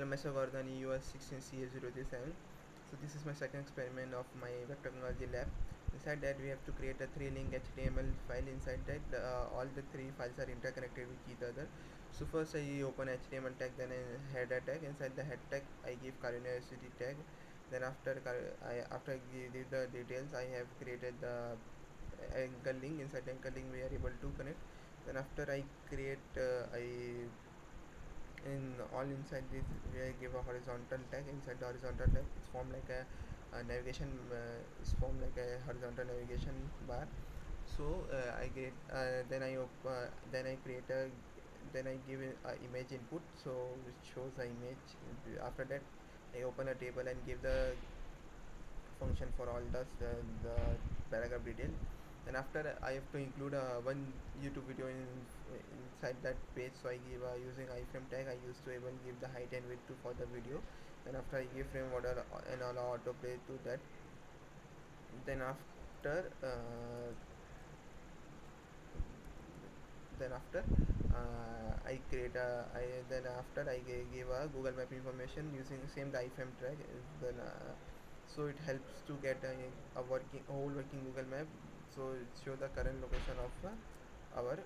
MS Gordon EUS 16CA037. So this is my second experiment of my vector technology lab. Inside that we have to create a 3-link HTML file. Inside that all the 3 files are interconnected with each other. So first I open HTML tag, then a header tag. Inside the head tag I give University tag. Then after I give the details, I have created the anchor link. Inside the anchor link we are able to connect. Then after I create I in all inside this we give a horizontal tag. Inside the horizontal tag it's formed like a navigation it's formed like a horizontal navigation bar. So I get then I create a then I give a image input, so which shows the image. After that I open a table and give the function for all the paragraph detail. Then after I have to include one YouTube video inside that page, so I give using iframe tag I used to able give the height and width for the video. Then after I give frame order and allow autoplay to that. Then after I create a then after I give a Google Map information using same the iframe tag. Then so it helps to get a working whole working Google Map. So it show the current location of our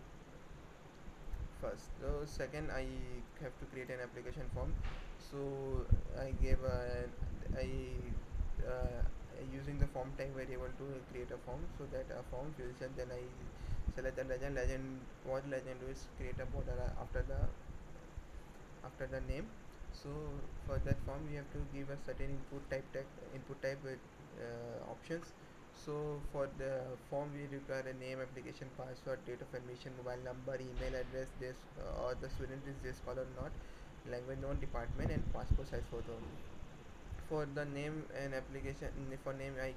first. So second I have to create an application form. So I gave I using the form tag variable to create a form, so that a form fills, and then I select the legend. What legend do is create a border after the name. So for that form we have to give a certain input type with options. So for the form we require a name, application, password, date of admission, mobile number, email address, this or the student is this scholar not, language known, department, and passport size photo. For the name and application, for name I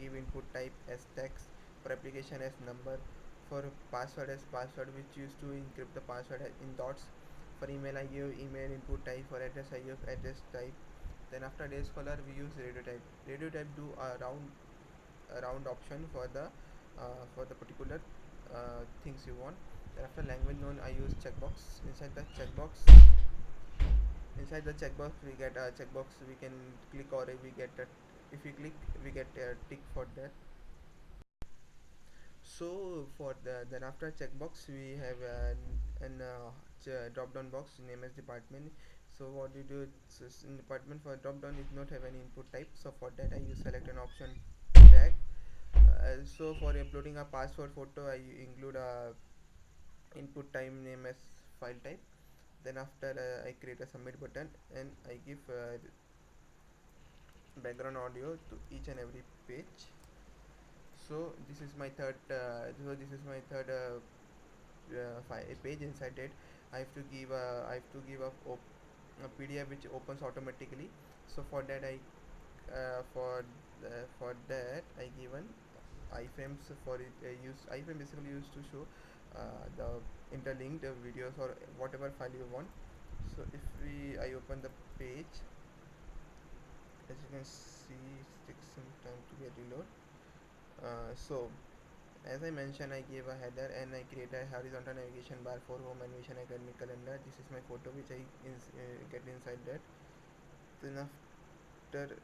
give input type as text, for application as number, for password as password which used to encrypt the password in dots. For email I give email input type. For address I use address type. Then after day scholar we use radio type. Radio type do a round option for the particular things you want. Then after language known I use checkbox. Inside the checkbox we get a checkbox we can click, or we get a, if we click we get a tick for that. So for the then after checkbox we have an drop down box name as department. So what you do is in department for drop down it not have any input type, so for that I use select an option tag. So for uploading a passport photo I include a input time name as file type. Then after I create a submit button and I give background audio to each and every page. So this is my third page. Inside it I have to give a PDF which opens automatically. So for that for that I given iframes for it. Use iframe basically used to show the interlinked videos or whatever file you want. So if I open the page, as you can see it takes some time to get reload. So as I mentioned, I gave a header and I create a horizontal navigation bar for home and Vision Academic calendar. This is my photo which I get inside that. Then after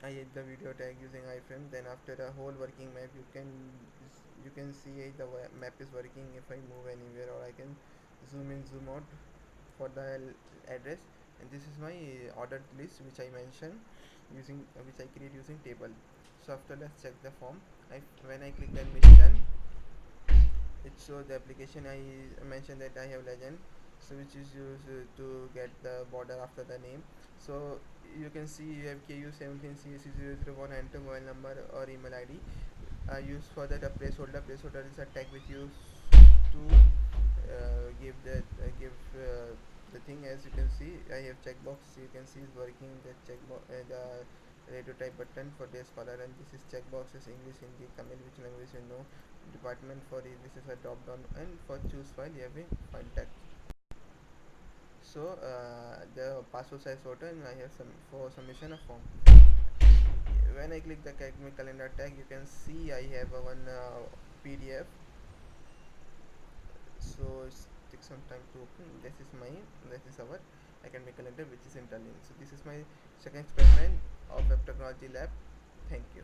I add the video tag using iframe. Then after a whole working map, you can see the map is working if I move anywhere, or I can zoom in, zoom out for the address. And this is my ordered list which I mentioned using which I create using table. So after let's check the form. When I click the admission, it shows the application. I mentioned that I have legend, so which is used to get the border after the name. So you can see you have KU17CAC001, enter mobile number or email ID. Use for that a placeholder. Placeholder is a tag which used to give the thing. As you can see I have checkbox, you can see is working. The checkbox the radio type button for this color, and this is checkbox is English, Hindi, Tamil, which language you know, department for it. This is a drop down, and for choose file you have a file tag. So the password size photo, and I have some for submission of form. When I click the academic calendar tag, you can see I have one PDF. So it takes some time to open. This is our I can make a calendar which is interlinked. So this is my second experiment of web technology lab. Thank you.